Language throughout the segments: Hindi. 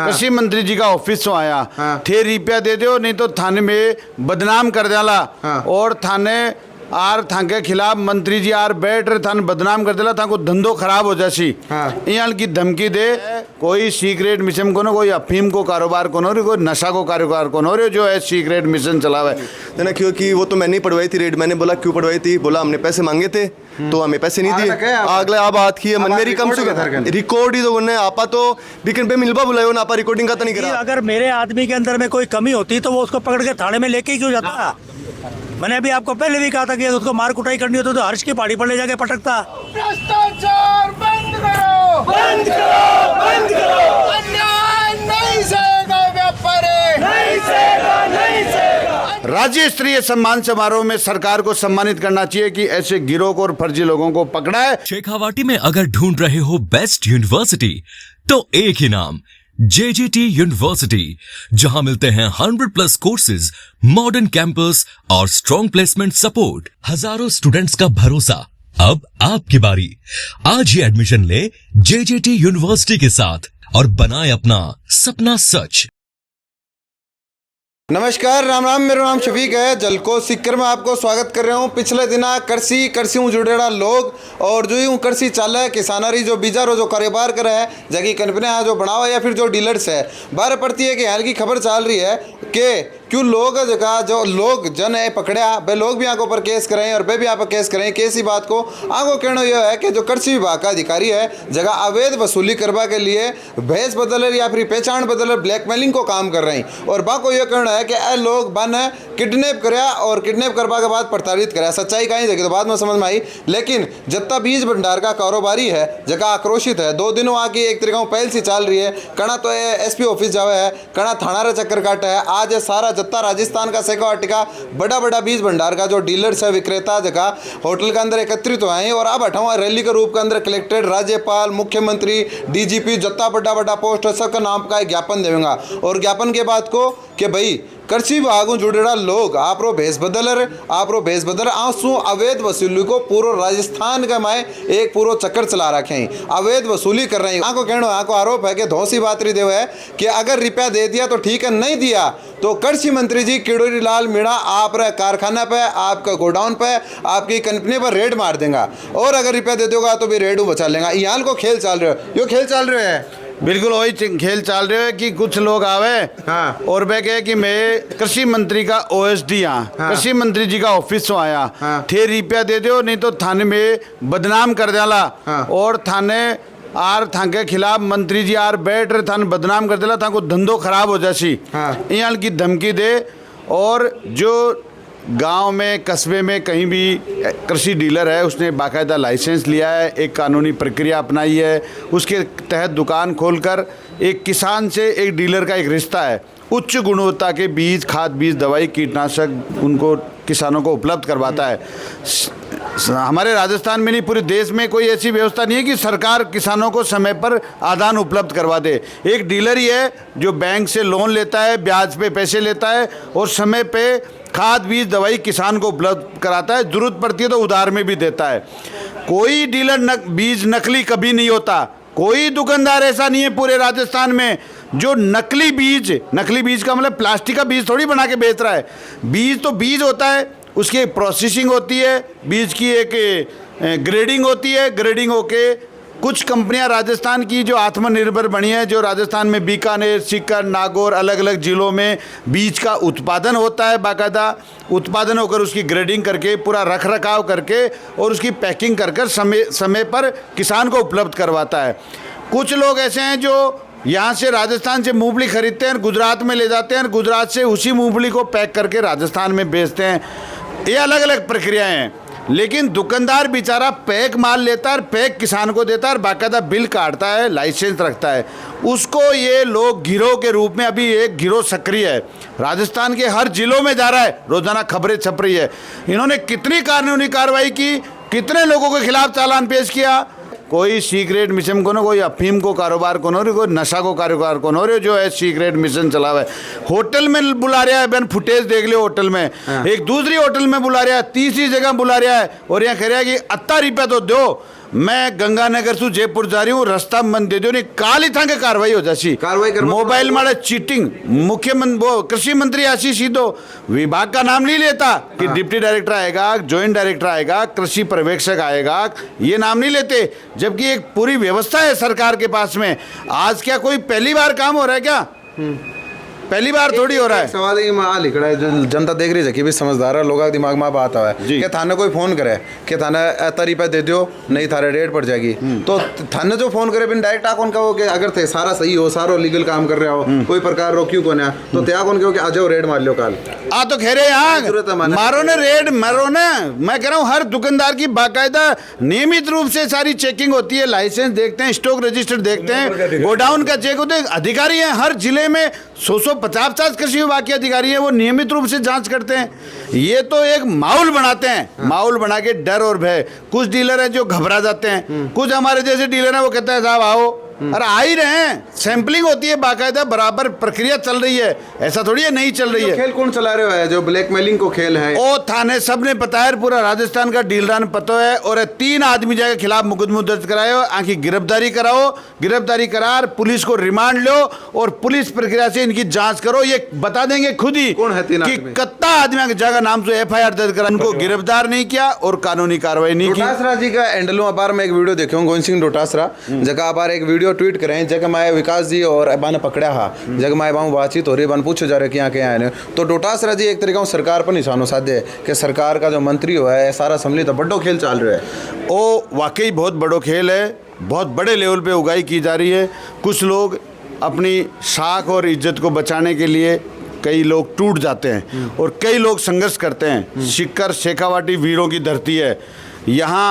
कृषि मंत्री जी का ऑफिस से आया थे रुपया दे दो नहीं तो थाने में बदनाम कर देला और थाने आर थाके खिलाफ मंत्री जी आर बैठ रहे थाने बदनाम कर देला थाको धंधो खराब हो जासी यहाँ की धमकी दे कोई सीक्रेट मिशन को ना कोई अफीम को कारोबार को ना कोई नशा को कारोबार को ना जो है सीक्रेट मिशन चलावे ना क्योंकि वो तो मैंने ही पढ़वाई थी रेड। मैंने बोला क्यों पढ़वाई थी, बोला हमने पैसे मांगे थे तो हमें पैसे नहीं दिए। अगले आप बात की है मन मेरी कम से कम रिकॉर्ड ही तो बोलने आपा तो वीकेंड पे मिलवा बुलायो ना, आपा रिकॉर्डिंग का तो नहीं करा। अगर मेरे आदमी के अंदर में कोई कमी होती तो वो उसको पकड़ के थाने में लेके ही क्यों जाता। मैंने अभी आपको पहले भी कहा था कि उसको मार कुटाई करनी होती तो हर्ष की पहाड़ी पर ले जाके पटकता। भ्रष्टाचार बंद करो, बंद करो, बंद करो। अन्याय नहीं सहेगा व्यापारी, नहीं सहेगा, नहीं सहेगा। राज्य स्तरीय सम्मान समारोह में सरकार को सम्मानित करना चाहिए कि ऐसे गिरोह को और फर्जी लोगों को पकड़ा है। शेखावाटी में अगर ढूंढ रहे हो बेस्ट यूनिवर्सिटी तो एक ही नाम JJT यूनिवर्सिटी, जहां मिलते हैं 100+ कोर्सेज, मॉडर्न कैंपस और स्ट्रॉन्ग प्लेसमेंट सपोर्ट, हजारों स्टूडेंट्स का भरोसा। अब आपकी बारी, आज ही एडमिशन ले JJT यूनिवर्सिटी के साथ और बनाए अपना सपना सच। नमस्कार, राम राम। मेरा नाम शफीक है। जलको सिक्कर में आपको स्वागत कर रहा हूँ। पिछले दिना कृषि हूँ जुड़ेड़ा लोग और जो यूँ कृषि चाल है किसानारी जो बीजारो जो कारोबार करे है जगह कंपनियाँ जो बनावा या फिर जो डीलर्स है बारह पड़ती है कि हाल की खबर चल रही है कि क्यों लोग जगह जो लोग जन है पकड़या वे लोग भी आंखों पर केस करें और वे भी आप केस करें। कैसी बात को आंखों कहना यह है कि जो कृषि विभाग का अधिकारी है जगह अवैध वसूली करवा के लिए भेष बदलर या फिर पहचान बदलर ब्लैकमेलिंग को काम कर रहे हैं और बा को यह कहना है कि ए लोग बन किडनैप कराया और किडनैप करवा के बाद प्रताड़ित कराया। सच्चाई कहीं जगह तो बाद में समझ में आई, लेकिन जत्ता बीज भंडार का कारोबारी है जगह आक्रोशित है। 2 दिनों आके एक तरीका पहल सी चल रही है। कणा तो SP ऑफिस जावे है, कणा थाना रे चक्कर काटा है। आज सारा जत्ता राजस्थान का शेखावाटी का बड़ा बीज भंडार का जो डीलर्स है विक्रेता जगह होटल के अंदर एकत्रित हुए हैं और अब हटाओ रैली के रूप के अंदर कलेक्ट्रेट, राज्यपाल, मुख्यमंत्री, DGP जत्ता बड़ा पोस्ट सबका नाम का ज्ञापन देगा और ज्ञापन के बाद को कि भाई कृषि विभागों जुड़ेड़ा लोग आप रो भेष बदलर आंसू अवैध वसूली को पूरा राजस्थान का माए एक पूरा चक्कर चला रखे हैं, अवैध वसूली कर रहे हैं। आंखों कहना आंखों आरोप है कि धौसी बात रही देव है कि अगर रुपया दे दिया तो ठीक है, नहीं दिया तो कृषि मंत्री जी किरोड़ी लाल मीणा आप कारखाना पे, आपका गोडाउन पे, आपकी कंपनी पर रेड मार देगा और अगर रुपया दे दोगा तो भी रेडू बचा लेगा। यहाँ को खेल चल रहे हो, यो खेल चल रहे है। बिल्कुल वही खेल चल रहे है कि कुछ लोग आवे और वे कहे कि मैं कृषि मंत्री का OSD कृषि मंत्री जी का ऑफिस से आया थे रुपया दे दो नहीं तो थाने में बदनाम कर देला और थाने आर थाके खिलाफ मंत्री जी आर बैठ रहे थाने बदनाम कर देला थाको धंधो खराब हो जासी यहाँ की धमकी दे। और जो गांव में कस्बे में कहीं भी कृषि डीलर है उसने बाकायदा लाइसेंस लिया है, एक कानूनी प्रक्रिया अपनाई है, उसके तहत दुकान खोलकर एक किसान से एक डीलर का एक रिश्ता है। उच्च गुणवत्ता के बीज, खाद बीज, दवाई, कीटनाशक उनको किसानों को उपलब्ध करवाता है। हमारे राजस्थान में नहीं पूरे देश में कोई ऐसी व्यवस्था नहीं है कि सरकार किसानों को समय पर आदान उपलब्ध करवा दे। एक डीलर ही है जो बैंक से लोन लेता है, ब्याज पे पैसे लेता है और समय पे खाद बीज दवाई किसान को उपलब्ध कराता है, जरूरत पड़ती है तो उधार में भी देता है। कोई डीलर बीज नकली कभी नहीं होता, कोई दुकानदार ऐसा नहीं है पूरे राजस्थान में जो नकली बीज का मतलब प्लास्टिक का बीज थोड़ी बना के बेच रहा है। बीज तो बीज होता है, उसकी प्रोसेसिंग होती है, बीज की एक ग्रेडिंग होती है, ग्रेडिंग होके कुछ कंपनियां राजस्थान की जो आत्मनिर्भर बनी है, जो राजस्थान में बीकानेर, सीकर, नागौर अलग अलग ज़िलों में बीज का उत्पादन होता है, बाकायदा उत्पादन होकर उसकी ग्रेडिंग करके पूरा रख रखाव करके और उसकी पैकिंग कर समय पर किसान को उपलब्ध करवाता है। कुछ लोग ऐसे हैं जो यहाँ से राजस्थान से मूंगफली खरीदते हैं, गुजरात में ले जाते हैं, गुजरात से उसी मूंगफली को पैक करके राजस्थान में बेचते हैं। ये अलग अलग प्रक्रियाएँ हैं, लेकिन दुकानदार बेचारा पैक माल लेता है, पैक किसान को देता है, बाकायदा बिल काटता है, लाइसेंस रखता है। उसको ये लोग गिरोह के रूप में, अभी एक गिरोह सक्रिय है, राजस्थान के हर जिलों में जा रहा है, रोजाना खबरें छप रही है। इन्होंने कितनी कानूनी कार्रवाई की, कितने लोगों के खिलाफ चालान पेश किया। कोई सीक्रेट मिशन को ना कोई अफीम को कारोबार को ना कोई नशा को कारोबार को ना जो है सीक्रेट मिशन चला हुआ है। होटल में बुला रहा है, बहन फुटेज देख लियो होटल में, एक दूसरी होटल में बुला रहा है, तीसरी जगह बुला रहा है और यहाँ कह रहा है कि 80 रुपया तो दो मैं गंगानगर से जयपुर जा रही हूँ, रास्ता बंद दे दो नहीं काली था के कार्रवाई हो जासी। कार्रवाई करवा- मोबाइल मारे चीटिंग, मुख्यमंत्री वो कृषि मंत्री आशीष सीधो विभाग का नाम नहीं लेता कि डिप्टी डायरेक्टर आएगा, जॉइंट डायरेक्टर आएगा, कृषि पर्यवेक्षक आएगा, ये नाम नहीं लेते, जबकि एक पूरी व्यवस्था है सरकार के पास में। आज क्या कोई पहली बार काम हो रहा है क्या? पहली बार थोड़ी हो रहा है। सवाल है माल लिखड़ा है, जो जनता देख रही है कि भी समझदार है, लोगों के दिमाग में बात आवा है जी। कि थाने कोई फोन करे कि थाने इतना रुपया दे दो नहीं थारे रेट पड़ जाएगी, तो थाने जो फोन करे बिन डायरेक्ट आ कौन कहो कि अगर थे सारा सही हो, सारो लीगल काम कर रहा हो, कोई प्रकार रोक्यू को ना, तो त्या कौन कहो कि आ जाओ रेड मार लो काल। आ तो कह रहे यहाँ जरूरत है माने। मारो ने रेड मारो ने। मैं कह रहा हूँ हर दुकानदार की बाकायदा नियमित रूप से सारी चेकिंग होती है, लाइसेंस देखते हैं, स्टॉक रजिस्टर देखते हैं, गोडाउन का चेक होते हैं। अधिकारी हैं हर जिले में 100-150 कृषि विभाग के अधिकारी हैं, वो नियमित रूप से जांच करते हैं। ये तो एक माहौल बनाते हैं, माहौल बना के डर और भय। कुछ डीलर हैं जो घबरा जाते हैं, कुछ हमारे जैसे डीलर हैं वो कहते हैं साहब आओ, अरे आ ही रहे हैं, सैंपलिंग होती है बाकायदा, बराबर प्रक्रिया चल रही है, ऐसा थोड़ी है नहीं चल रही है। खेल कौन चला रहे हो है जो ब्लैकमेलिंग को खेल है? ओ थाने सब ने बताया, पूरा राजस्थान का डीलरान पता है, और 3 आदमी के खिलाफ मुकदमा दर्ज करायो, आखिर गिरफ्तारी कराओ, गिरफ्तारी करार पुलिस को रिमांड लो और पुलिस प्रक्रिया से इनकी जांच करो। ये बता देंगे खुद ही कौन है 3 कि आदमी? कितना आदमी की जगह नाम से FIR दर्ज करा, उनको गिरफ्तार नहीं किया और कानूनी कार्रवाई नहीं की। डोटासरा जी का एंडलो अपार में एक वीडियो देखो, गोविंद सिंह डोटासरा जगह अपार एक वीडियो ट्वीट करें, जगह माए विकास जी और अबान पकड़ा हा, जगह माए बाऊ बातचीत हो रही, बन पूछो जा रहे कि यहाँ के आए ने, तो डोटासरा जी एक तरीका सरकार पर निशानो साधे कि सरकार का जो मंत्री हुआ है सारा असम्बली तो बड़ो खेल चल रहा है। ओ वाकई बहुत बड़ो खेल है, बहुत बड़े लेवल पे उगाई की जा रही है। कुछ लोग अपनी शाख और इज्जत को बचाने के लिए कई लोग टूट जाते हैं और कई लोग संघर्ष करते हैं। शिक्कर शेखावाटी वीरों की धरती है। यहाँ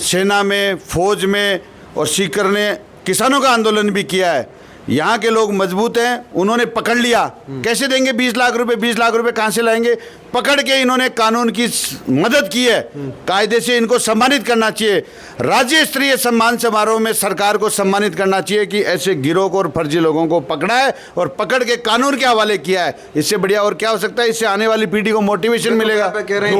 सेना में, फौज में, और सीकर ने किसानों का आंदोलन भी किया है। यहाँ के लोग मजबूत हैं, उन्होंने पकड़ लिया। कैसे देंगे 20 लाख रुपए? 20 लाख रुपए कहाँ से लाएंगे? पकड़ के इन्होंने कानून की मदद की है। कायदे से इनको सम्मानित करना चाहिए। राज्य स्तरीय सम्मान समारोह में सरकार को सम्मानित करना चाहिए कि ऐसे गिरोह को और फर्जी लोगों को पकड़ा है और पकड़ के कानून के हवाले किया है। इससे बढ़िया और क्या हो सकता है? इससे आने वाली पीढ़ी को मोटिवेशन मिलेगा। तो कह रहे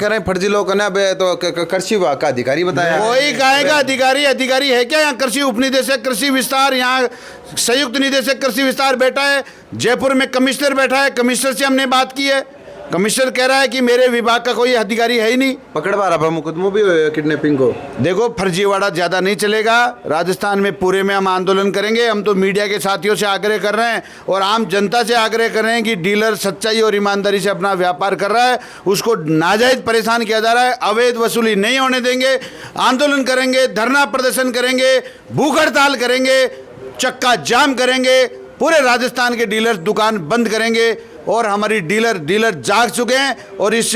हैं फर्जी लोग ना, तो कृषि विभाग का अधिकारी बताया। कोई कहेगा अधिकारी? अधिकारी है क्या? यहाँ कृषि उपनिदेशक कृषि विस्तार, यहाँ संयुक्त निदेशक कृषि विस्तार बैठा है, जयपुर में कमिश्नर बैठा है, कमिश्नर से हमने बात की है, कमिश्नर कह रहा है कि मेरे विभाग का कोई अधिकारी है ही नहीं। पकड़ पा रहा मुकदमा भी किडनैपिंग को। देखो फर्जीवाड़ा ज़्यादा नहीं चलेगा। राजस्थान में पूरे में हम आंदोलन करेंगे। हम तो मीडिया के साथियों से आग्रह कर रहे हैं और आम जनता से आग्रह कर रहे हैं कि डीलर सच्चाई और ईमानदारी से अपना व्यापार कर रहा है, उसको नाजायज परेशान किया जा रहा है। अवैध वसूली नहीं होने देंगे। आंदोलन करेंगे, धरना प्रदर्शन करेंगे, भूख हड़ताल करेंगे, चक्का जाम करेंगे, पूरे राजस्थान के डीलर दुकान बंद करेंगे। और हमारी डीलर जाग चुके हैं और इस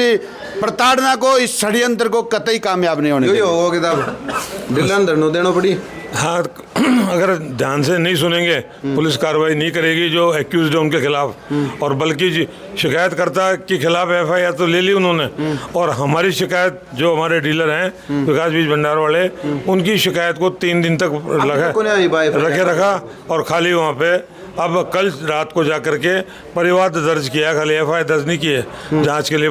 प्रताड़ना को, इस षड्यंत्र को कतई कामयाब नहीं होने यही देंगे। होगा किताब डीलर धरनो देना पड़ी। हाँ, अगर ध्यान से नहीं सुनेंगे, पुलिस कार्रवाई नहीं करेगी जो एक्यूज है उनके खिलाफ, और बल्कि शिकायतकर्ता के खिलाफ FIR तो ले ली उन्होंने, और हमारी शिकायत जो हमारे डीलर हैं विकास बीज भंडार वाले, उनकी शिकायत को 3 दिन तक रखा और खाली वहाँ पे। अब कल रात को जाकर के परिवार दर्ज किया, खाली FIR दर्ज नहीं किए, जांच के लिए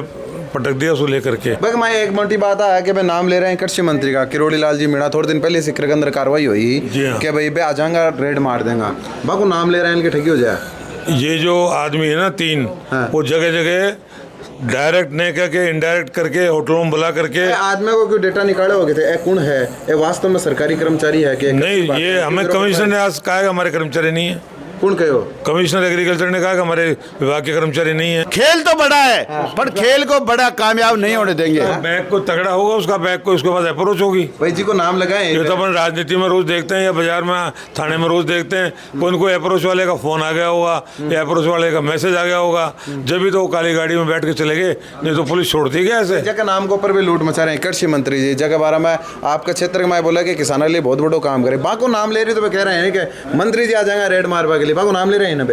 पटक दिया उसको लेकर के। भाई मैं एक मोटी बात है कि भाई नाम ले रहे हैं कृषि मंत्री का, किरोड़ी लाल जी मीणा, थोड़े दिन पहले सिक्कर के अंदर कार्रवाई हुई कि भाई बे आ जाऊंगा रेड मार देगा, बाको नाम ले रहे हैं, इनके ठगी हो जाए। ये जो आदमी है ना 3, वो जगह जगह डायरेक्ट नहीं करके इनडायरेक्ट करके होटलों में बुला करके आदमी को क्यों डेटा निकाले हो गए थे? कौन है ये? वास्तव में सरकारी कर्मचारी है कि नहीं? ये हमें कमिश्नर ने आज कहा है हमारे कर्मचारी नहीं है। कौन कहो? कमिश्नर एग्रीकल्चर ने कहा कि हमारे विभाग के कर्मचारी नहीं है। खेल तो बड़ा है, पर खेल को बड़ा कामयाब नहीं होने देंगे। बैंक को तगड़ा होगा उसका, बैंक को उसके बाद अप्रोच होगी। भाई जी को नाम लगाए। ये तो अपन राजनीति में रोज देखते हैं या बाजार में थाने में रोज देखते हैं, कोई कोई अप्रोच वाले का फोन आ गया होगा या अप्रोच वाले का मैसेज आ गया होगा, जब भी तो वो काली गाड़ी में बैठ के चले गए, नहीं तो पुलिस छोड़ती क्या ऐसे? जगह नाम के ऊपर भी लूट मचा रहे हैं कृषि मंत्री जी। जगह बारा में आपका क्षेत्र में बोला कि किसानों के लिए बहुत बड़ो काम करे, बाको नाम ले रही तो वे कह रहे हैं कि मंत्री जी आ जाएंगे रेड मारवा के लिए, बाको नाम ले रहे हैं ना।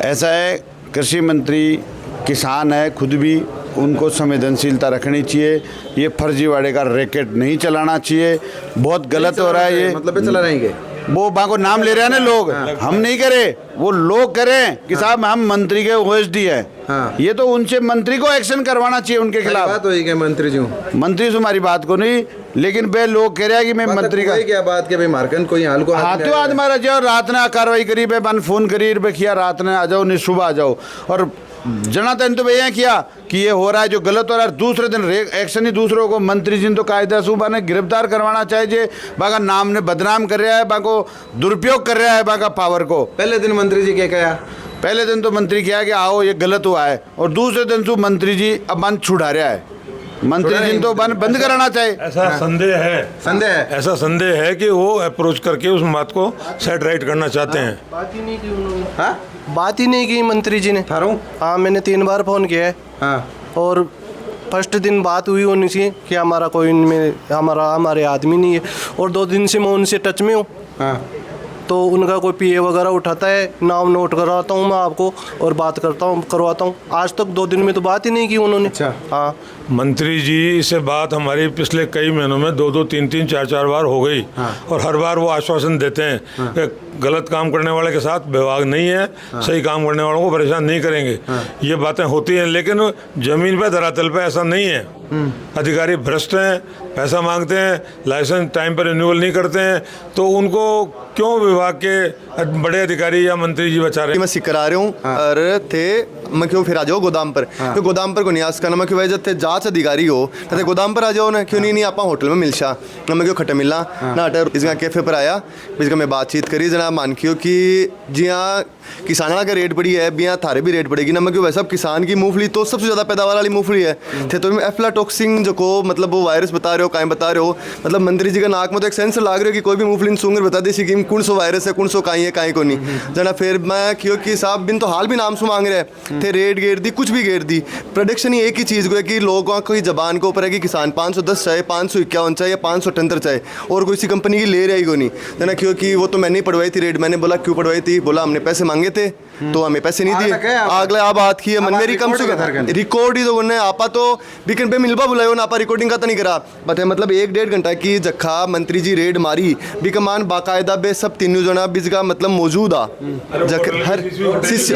ऐसा है, कृषि मंत्री किसान है खुद भी, उनको संवेदनशीलता रखनी चाहिए। ये फर्जीवाड़े का रैकेट नहीं चलाना चाहिए, बहुत गलत हो रहा है ये। मतलब चला रहेंगे वो बाको नाम ले रहे हैं ना लोग, हम नहीं करे, वो लोग करें कि साहब हम मंत्री के OSD हैं, हाँ। ये तो उनसे मंत्री को एक्शन करवाना चाहिए उनके खिलाफ। बात हुई क्या मंत्री जी मंत्री से हमारी बात को नहीं, लेकिन वे लोग कह रहे हैं कि मैं मंत्री का क्या बात के भाई मारकन कोई हाल को हाँ तो आज मारा जाओ रात ने कार्रवाई करी बे बन फोन करी बे किया रात ने आ जाओ नहीं सुबह आ जाओ और जनातन तो भैया किया कि ये हो रहा है जो गलत हो रहा है। दूसरे दिन एक्शन ही दूसरों को मंत्री जी ने तो कायदा सूबा ने गिरफ्तार करवाना चाहिए। बाका नाम ने बदनाम कर रहा है, बाको दुरुपयोग कर रहा है बाका पावर को। पहले दिन मंत्री जी क्या कहा? पहले दिन तो मंत्री किया कि आओ ये गलत हुआ है और दूसरे दिन तो मंत्री जी अब बंद छुड़ा रहा है। मंत्री जी तो बंद कराना चाहिए। ऐसा ऐसा संदेह है कि वो अप्रोच करके उस बात को सेट राइट करना चाहते हैं। बात ही नहीं की उन्होंने। हाँ? बात ही नहीं की मंत्री जी ने। थारू? हाँ, मैंने 3 बार फ़ोन किया है। हाँ। और फर्स्ट दिन बात हुई उनसे कि हमारा कोई इनमें हमारे आदमी नहीं है, और 2 दिन से मैं उनसे टच में हूँ। हाँ। तो उनका कोई पीए वगैरह उठाता है, नाम नोट करवाता हूँ मैं आपको और बात करवाता हूँ। आज तक 2 दिन में तो बात ही नहीं की उन्होंने। अच्छा। हाँ, मंत्री जी से बात हमारी पिछले कई महीनों में 2-2, 3-3, 4-4 बार हो गई। और हर बार वो आश्वासन देते हैं कि गलत काम करने वाले के साथ विभाग नहीं है, सही काम करने वालों को परेशान नहीं करेंगे। ये बातें होती हैं, लेकिन ज़मीन पे धरातल पे ऐसा नहीं है। अधिकारी भ्रष्ट हैं, पैसा मांगते हैं, लाइसेंस टाइम पर रिन्यूअल नहीं करते हैं, तो उनको क्यों विभाग के बड़े अधिकारी या मंत्री जी बचा रहे हैं? मैं सिक्कर आ रहा हूँ और थे मैं क्यों फिर आ जाओ गोदाम पर। तो गोदाम पर को न्यास करना मैं क्यों वजह थे जांच अधिकारी हो तो गोदाम पर आ जाओ ना, क्यों नहीं आप होटल में मिलशा ना, मैं क्यों खट्टे मिलना ना अटर इसका कैफे पर आया, इसका मैं बातचीत करी जनाब मानखियो कि जी हाँ किसाना का रेट बढ़ी है भी यहाँ थारे भी रेट बढ़ेगी ना। मैं क्यों वैसा किसान की मूंगफली तो सबसे ज़्यादा पैदावार वाली मूंगफली है थे, तो एफ्लाटॉक्सिन जो को मतलब वो वायरस बता रहे हो कायम बता रहे हो, मतलब मंत्री जी का नाक में तो एक सेंसर लाग रहे हो कि कोई भी मूंगफली सूंगर बता दी कि कौन सो वायरस है, कौन सो काई है काई को नहीं जना। फिर मैं क्योंकि साहब बिन तो हाल भी नाम सु मांग रहे थे, रेट गेर दी कुछ भी गेर दी। प्रोडक्शन ही एक ही चीज़ को है कि लोगों की जबान के ऊपर है कि किसान 510 चाहे 551 चाहे या 578 चाहे और कोई सी कंपनी की ले रही को नहीं जना। क्योंकि वो तो मैंने ही पढ़वाई थी रेट, मैंने बोला क्यों पढ़वाई थी, बोला हमने पैसे मांगे थे तो हमें पैसे नहीं दिए। अगले आप बात की है मन मेरी कम से रिकॉर्ड ही तो उन्हें आपा तो बिकन पे मिलबा बुलायो ना, आपा रिकॉर्डिंग का तो नहीं करा बता मतलब 1-1.5 घंटा की जखा मंत्री जी रेड मारी बिकमान बाकायदा बे सब तीनों जना बीच का मतलब मौजूद आ हर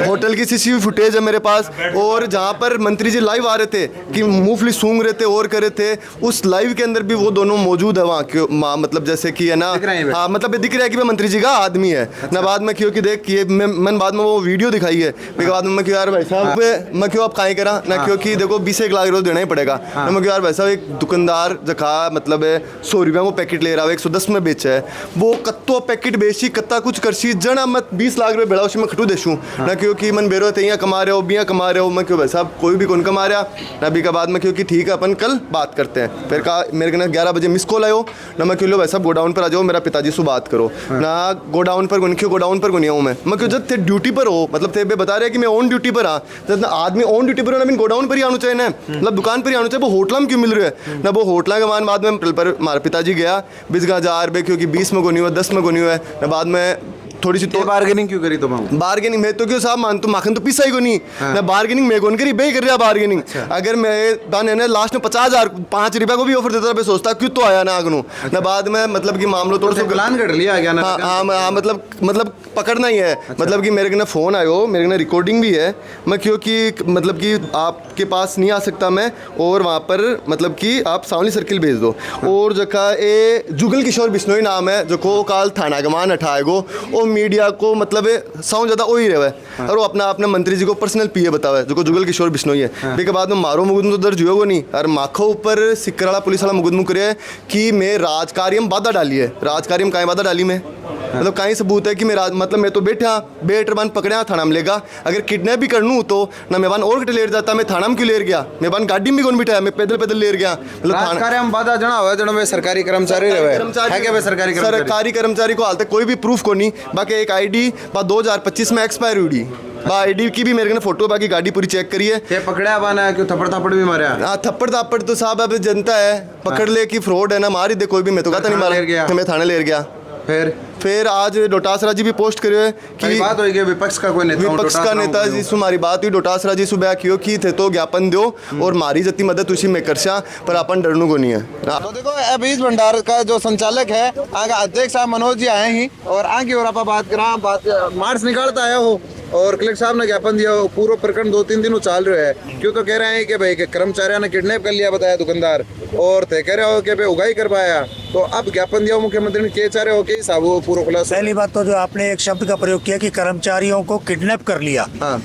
होटल की सीसीटीवी फुटेज है मेरे पास। और जहाँ पर मंत्री जी लाइव आ रहे थे कि मूंगफली सूंघ रहे थे और कर रहे थे, उस लाइव के अंदर भी वो दोनों मौजूद है वहाँ के मतलब जैसे कि है ना। हाँ मतलब दिख रहा है कि मंत्री जी का आदमी है ना। बाद में क्यों कि देख ये मैं बाद में वो वीडियो दिखाई है बाद में मैं क्यों यार भाई साहब मैं क्यों आप काहे करा ना, क्योंकि देखो 20 लाख रुपये देना ही पड़ेगा ना। मैं क्यों यार भाई साहब एक दुकानदार जखा मतलब 100 रुपया वो पैकेट ले रहा है 110 में बेचा है, वो कत्तो पैकेट बेची कत्ता कुछ करसी जना मत 20 लाख रुपये बेड़ा उसमें मैं खटू देशूँ ना। क्योंकि मन बेरो थे यहाँ कमा रहे हो बिया कमा रहे हो, मैं क्यों भाई साहब कोई भी कौन कमा रहा ना। अभी का बाद में क्योंकि ठीक है अपन कल बात करते हैं। फिर कहा मेरे को ना 11 बजे मिस कॉल आयो ना, मैं क्यों लो भाई साहब गोडाउन पर आ जाओ मेरा पिताजी से बात करो ना। गोडाउन पर क्यों गोडाउन पर नहीं हूँ मैं क्यों जब थे ड्यूटी पर हो मतलब थे बता रहे कि मैं ऑन ड्यूटी पर जब आदमी ऑन ड्यूटी पर हो ना गोडाउन पर ही आना चाहिए ना, मतलब दुकान पर ही आना चाहिए। वो होटल में क्यों मिल रहे हैं ना, वो होटल के बाद में पर हमारे पिताजी गया 20,000 रुपये क्योंकि 20 में को नहीं हुआ 10 में को नहीं हुआ ना। बाद में थोड़ी सी तो बार्गेनिंग क्यों करी? तो बार्गेनिंग में तो क्यों साहब मान तो माखन तो पिसा ही को नहीं ना। बार्गेनिंग में कौन करी बे कर रहा बार्गेनिंग। अगर मैं दाने ने लास्ट में 50,000 5 रुपये को भी ऑफर देता सोचता क्यों तो आया ना अगनू ना। बाद में मतलब कि मामलो थोड़ा सा प्लान कर लिया गया ना। हाँ मतलब पकड़ना ही है मतलब कि मेरे को ना फ़ोन आयो मेरे को ना रिकॉर्डिंग भी है। मैं क्योंकि मतलब कि आपके पास नहीं आ सकता मैं और वहाँ पर मतलब कि आप सावली सर्किल भेज दो और जगह ए जुगल किशोर बिश्नोई नाम है जो को काल थाना गमान अठाएगो और मीडिया को मतलब साउंड ज़्यादा वही रहे है और वो अपने मंत्री जी को पर्सनल पीए बतावा है जो को जुगल किशोर बिश्नोई है। फिर के बाद में मारो मुकदमा तो दर्ज हुआ नहीं और माखो ऊपर सिक्कर वाला पुलिस वाला मुकदमा करे कि मैं राजकार्य में बाधा डाली है। राजकार्य में कहीं बाधा डाली मैं मतलब कहीं सबूत है कि मैं मतलब मैं तो बैठा बेटर बन पकड़िया थाना में लेगा। अगर किडनैप भी करनू तो ना मैं और कटे लेट जाता, मैं थाना में क्यों लेर गया, मैं बन गाड़ी में कौन बिठाया, मैं पैदल लेर गया। मतलब राजकार्य में बाधा जना हुआ जनो में सरकारी कर्मचारी रहे है क्या सरकारी कर्मचारी को हालत कोई भी प्रूफ को नहीं। बाकी एक आईडी 2025 में एक्सपायर हुई आईडी की भी मेरे ने फोटो बाकी गाड़ी पूरी चेक करी है। पकड़ा बाना क्यों थप्पड़ भी मारा? हाँ थप्पड़ तो साहब अब जनता है पकड़ ले कि फ्रॉड है ना मारी दे कोई भी। मैं तो कहता नहीं मारा मैं थाने ले गया। फिर फिर आज डोटासरा जी भी पोस्ट करे कि बात होगी विपक्ष का कोई नेता विपक्ष का नेता जी हमारी बात हुई डोटासरा जी सुबह क्यों की थे तो ज्ञापन दो और मारी जती मदद उसी में करशा पर अपन डरनु को नहीं है। तो देखो अभीज भंडार का जो संचालक है आगे अध्यक्ष साहब मनोज जी आए ही और आगे और आप बात करा बात मार्च निकालता आया हो और कलेक्टर साहब ने ज्ञापन दिया पूरा प्रकरण 2-3 दिन चाल रहे है क्यों तो कह रहे हैं कि भाई कर्मचारियों ने किडनैप कर लिया बताया दुकानदार और थे कह रहे हो कि भाई उगाई कर पाया तो अब ज्ञापन दिया मुख्यमंत्री ने के चाह रहे हो कि साहब वो पूरा खुलासा। पहली बात तो जो आपने एक शब्द का प्रयोग किया कि कर्मचारियों को किडनैप कर लिया। हाँ।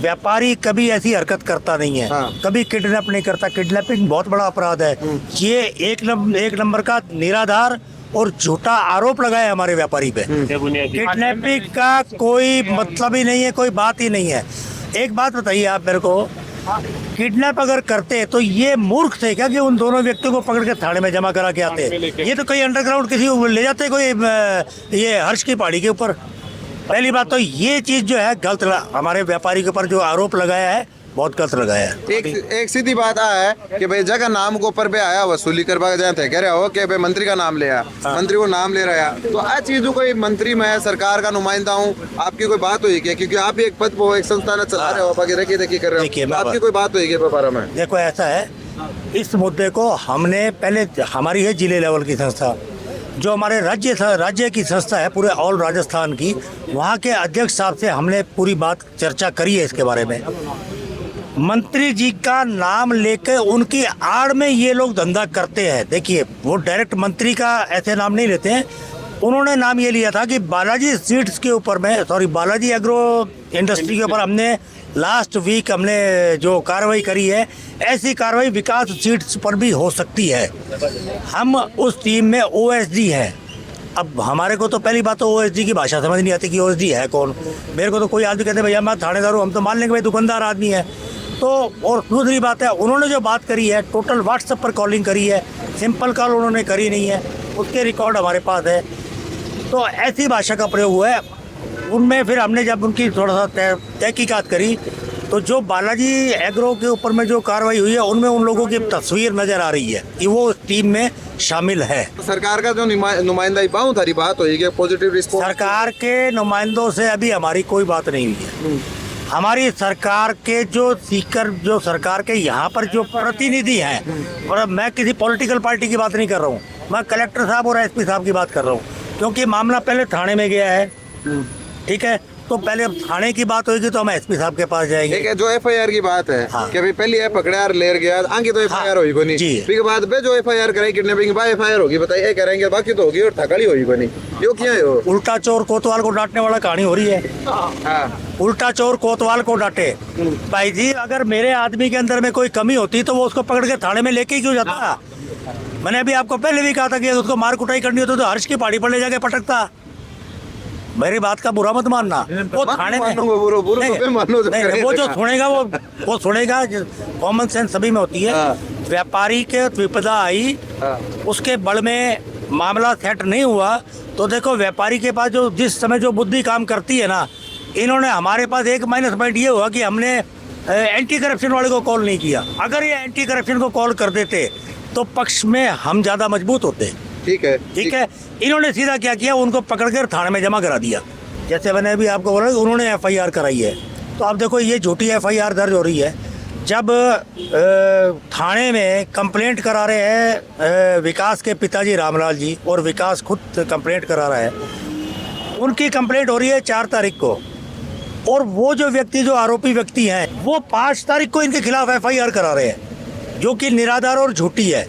व्यापारी कभी ऐसी हरकत करता नहीं है। हाँ। कभी किडनैप नहीं करता। किडनैपिंग बहुत बड़ा अपराध है। ये एक नंबर का निराधार और झूठा आरोप लगाया हमारे व्यापारी पे। किडनैपिंग का कोई मतलब ही नहीं है, कोई बात ही नहीं है। एक बात बताइए आप मेरे को, किडनैप अगर करते तो ये मूर्ख थे क्या कि उन दोनों व्यक्तियों को पकड़ के थाने में जमा करा के आते? ये तो कोई अंडरग्राउंड किसी को ले जाते कोई ये हर्ष की पहाड़ी के ऊपर। पहली बात तो ये चीज जो है गलत, हमारे व्यापारी के ऊपर जो आरोप लगाया है बहुत गलत लगाया है। एक सीधी बात है कि भाई जगह नाम को ऊपर पे आया वसूली करवा जाते कह रहे हो कि भाई मंत्री का नाम लिया। हाँ। मंत्री को नाम ले रहा है तो आ चीज कोई मंत्री मैं सरकार का नुमाइंदा हूँ आपकी कोई बात हुई क्या क्योंकि आप एक पद को एक संस्थान चला रहे हो बाकी देखी कर रहे हो आपकी कोई बात हुई बारे में? देखो ऐसा है, इस मुद्दे को हमने पहले हमारी है जिले लेवल की संस्था जो हमारे राज्य की संस्था है पूरे ऑल राजस्थान की, वहाँ के अध्यक्ष साहब से हमने पूरी बात चर्चा करी है इसके बारे में। मंत्री जी का नाम लेकर उनकी आड़ में ये लोग धंधा करते हैं। देखिए वो डायरेक्ट मंत्री का ऐसे नाम नहीं लेते हैं, उन्होंने नाम ये लिया था कि बालाजी सीड्स के ऊपर में बालाजी एग्रो इंडस्ट्री के ऊपर हमने लास्ट वीक हमने जो कार्रवाई करी है, ऐसी कार्रवाई विकास सीड्स पर भी हो सकती है। हम उस टीम में OSD हैं। अब हमारे को तो पहली बात तो OSD की भाषा समझ नहीं आती कि OSD है कौन। मेरे को तो कोई आदमी कहते भैया मैं थानेदार हूँ, हम तो मान लेंगे भाई दुकानदार आदमी है। तो और दूसरी बात है उन्होंने जो बात करी है टोटल व्हाट्सएप पर कॉलिंग करी है, सिंपल कॉल उन्होंने करी नहीं है, उसके रिकॉर्ड हमारे पास है। तो ऐसी भाषा का प्रयोग हुआ है उनमें। फिर हमने जब उनकी थोड़ा सा तहकीकात करी तो जो बालाजी एग्रो के ऊपर में जो कार्रवाई हुई है उनमें उन लोगों की तस्वीर नजर आ रही है कि वो टीम में शामिल है। सरकार का जो नुमाइंदा ही पाऊँ थारी बात होगी पॉजिटिव रिस्पॉन्स। सरकार के नुमाइंदों से अभी हमारी कोई बात नहीं हुई है। हमारी सरकार के जो सरकार के यहाँ पर जो प्रतिनिधि हैं, और मैं किसी पॉलिटिकल पार्टी की बात नहीं कर रहा हूँ, मैं कलेक्टर साहब और SP साहब की बात कर रहा हूँ क्योंकि मामला पहले थाने में गया है। ठीक है, तो पहले अब थाने की बात होगी तो हम SP साहब के पास जाएंगे। ठीक है, जो FIR की बात है। हाँ। कि भाई पहली है पकड़ा ले गया आगे तो FIR होगी कोनी। फिर बाद में जो FIR कराई किडनैपिंग के बाद FIR होगी बताइए करेंगे बाकी तो होगी और थकाली होगी कोनी। यो क्या है उल्टा चोर कोतवाल को डांटने वाला कहानी हो रही है। हाँ। उल्टा चोर कोतवाल को डांटे। भाई जी अगर मेरे आदमी के अंदर में कोई कमी होती तो वो उसको पकड़ के थाने में लेके क्यों जाता? मैंने अभी आपको पहले भी कहा था कि उसको मार कुटाई करनी होती तो हर्ष की पहाड़ी पर ले जाके पटकता। मेरी बात का बुरा मत मानना। वो थाने में वो जो सुनेगा वो सुनेगा। कॉमन सेंस सभी में होती है। व्यापारी के विपदा आई, उसके बल में मामला सेट नहीं हुआ तो देखो व्यापारी के पास जो जिस समय जो बुद्धि काम करती है ना, इन्होंने हमारे पास एक माइनस पॉइंट ये हुआ कि हमने एंटी करप्शन वाले को कॉल नहीं किया। अगर ये एंटी करप्शन को कॉल कर देते तो पक्ष में हम ज़्यादा मजबूत होते। ठीक है, इन्होंने सीधा क्या किया, उनको पकड़कर थाने में जमा करा दिया। जैसे मैंने अभी आपको बोला उन्होंने FIR कराई है। तो आप देखो ये झूठी FIR दर्ज हो रही है। जब थाने में कंप्लेंट करा रहे हैं विकास के पिताजी रामलाल जी और विकास खुद कंप्लेंट करा रहा है, उनकी कंप्लेंट हो रही है 4 तारीख को और वो जो व्यक्ति जो आरोपी व्यक्ति हैं वो 5 तारीख को इनके खिलाफ FIR करा रहे हैं जो कि निराधार और झूठी है।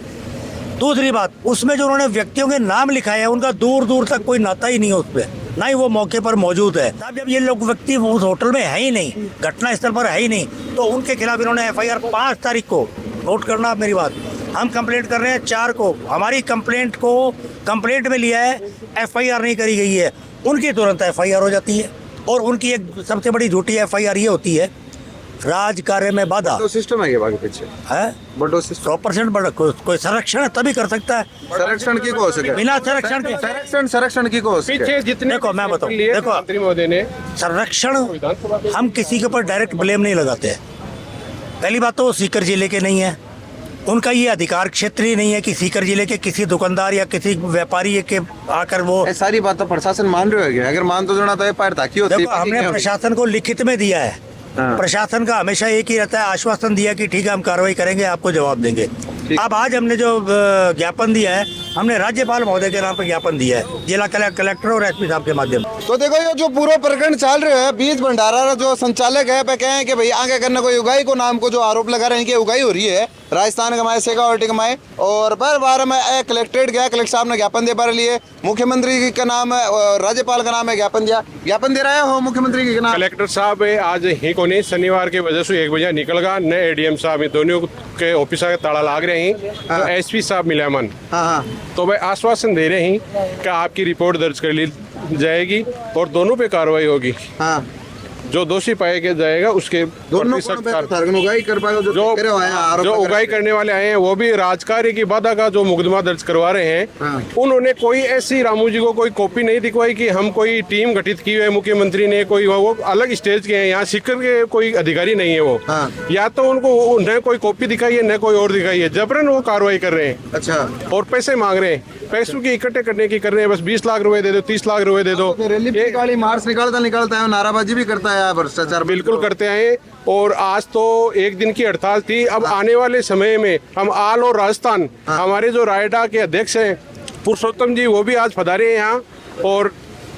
दूसरी बात, उसमें जो उन्होंने व्यक्तियों के नाम लिखाए हैं उनका दूर दूर तक कोई नाता ही नहीं है उसपे, ना ही वो मौके पर मौजूद है। जब ये लोग व्यक्ति उस होटल में है ही नहीं, घटना स्थल पर है ही नहीं, तो उनके खिलाफ इन्होंने FIR 5 तारीख को, नोट करना आप मेरी बात, हम कंप्लेंट कर रहे हैं 4 को, हमारी कंप्लेंट को कंप्लेंट में लिया है, FIR नहीं करी गई है, उनकी तुरंत FIR हो जाती है। और उनकी एक सबसे बड़ी झूठी FIR ये होती है राज कार्य में बाधा। तो सिस्टम है बाकी पीछे है बड़ो 100% बड़ा कोई संरक्षण है तभी कर सकता है। संरक्षण की को हो सके बिना संरक्षण के संरक्षण की को हो सके। पीछे जितने देखो मैं बताऊं, देखो मंत्री महोदय ने संरक्षण हम किसी के ऊपर डायरेक्ट ब्लेम नहीं लगाते हैं। पहली बात तो वो सीकर जिले के नहीं है, उनका ये अधिकार क्षेत्र ही नहीं है कि सीकर जिले के किसी दुकानदार या किसी व्यापारी के आकर वो ये सारी बात तो प्रशासन मान रहे हो क्या? अगर मान तो जोना तो एफआईआर ताकि होती देखो, हमने प्रशासन को लिखित में दिया है। प्रशासन का हमेशा एक ही रहता है, आश्वासन दिया कि ठीक है हम कार्रवाई करेंगे, आपको जवाब देंगे। अब आज हमने जो ज्ञापन दिया है, हमने राज्यपाल महोदय के नाम पर ज्ञापन दिया है, जिला कलेक्टर और एसपी साहब के माध्यम से। तो देखो ये जो पूरा प्रकरण चल रहा है, बीज भंडारा जो संचालक है पे कहे कि भाई आगे करने कोई उगाई को नाम को जो आरोप लगा रहे हैं कि उगाई हो रही है राजस्थान कमाए शेखावाटी कमाए, और बार बार में कलेक्ट्रेट गया, कलेक्टर साहब ने ज्ञापन दे पा लिए, मुख्यमंत्री का नाम है और राज्यपाल का नाम है, ज्ञापन दिया, ज्ञापन दे रहे हो मुख्यमंत्री के नाम। कलेक्टर साहब आज ही को नहीं, शनिवार की वजह से 1 बजे निकल गया, न एडीएम साहब दोनों के ऑफिस के ताला लाग रहे हैं, तो एसपी साहब मिला मन, तो भाई आश्वासन दे रहे हैं कि आपकी रिपोर्ट दर्ज कर ली जाएगी और दोनों पे कार्रवाई होगी। जो दोषी पाया के जाएगा उसके दोनों उगाई कर पाएगा जो उगाई करने वाले आए हैं वो भी राजकार्य की बाधा का जो मुकदमा दर्ज करवा रहे हैं, उन्होंने कोई ऐसी रामू जी को कोई कॉपी नहीं दिखवाई कि हम कोई टीम गठित की है, मुख्यमंत्री ने कोई वो अलग स्टेज के हैं, यहाँ सीकर के कोई अधिकारी नहीं है वो, या तो उनको न कोई कॉपी दिखाई है न कोई और दिखाई है, जबरन वो कार्रवाई कर रहे हैं। अच्छा, और पैसे मांग रहे हैं, पैसों की इकट्ठे करने की कर रहे हैं, बस 20 लाख रुपए दे दो, 30 लाख रुपए दे दो। रैली मार्च निकालता है, नाराबाजी भी करता है, भ्रष्टाचार बिल्कुल करते हैं। और आज तो 1 दिन की हड़ताल थी, अब आने वाले समय में हम आल और राजस्थान, हमारे जो रायडा के अध्यक्ष हैं पुरुषोत्तम जी, वो भी आज पधारे हैं यहाँ, और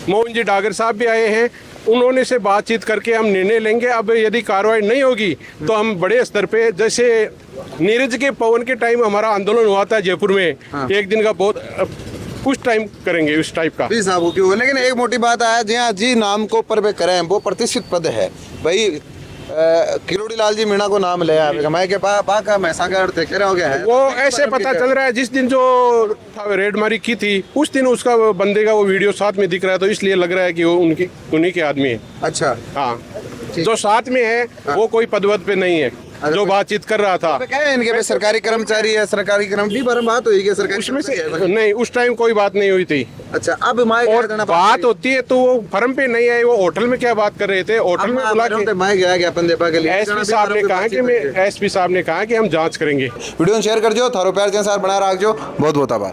मोहन जी डागर साहब भी आए हैं, उन्होंने से बातचीत करके हम निर्णय लेंगे। अब यदि कार्रवाई नहीं होगी तो हम बड़े स्तर पे, जैसे नीरज के पवन के टाइम हमारा आंदोलन हुआ था जयपुर में, 1 दिन का, बहुत उस टाइम करेंगे उस टाइप का। लेकिन एक मोटी बात है, जी हाँ जी नाम को पर वे करें, वो प्रतिष्ठित पद है भाई, किरोड़ी लाल जी मीणा को नाम ले कमाए के पा का मैसा का अर्थ हो गया है, वो ऐसे पता चल रहा है, जिस दिन जो रेडमारी की थी उस दिन उसका बंदे का वो वीडियो साथ में दिख रहा है, तो इसलिए लग रहा है कि वो उन्हीं के आदमी है। अच्छा, हाँ, जो साथ में है वो कोई पदवत पे नहीं है, जो बातचीत कर रहा था। क्या है इनके सरकारी कर्मचारी है, सरकारी कर्मचारी पर बात हुई, सरकारी उसमें से नहीं, उस टाइम कोई बात नहीं हुई थी। अच्छा, अब और बात होती है तो वो फर्म पे नहीं आए, वो होटल में क्या बात कर रहे थे, होटल में बुला के ज्ञापन देपा के लिए एसपी साहब ने कहा कि हम जांच करेंगे। वीडियो शेयर कर जो थारो प्यार के साथ बना रखो, बहुत बहुत आभार।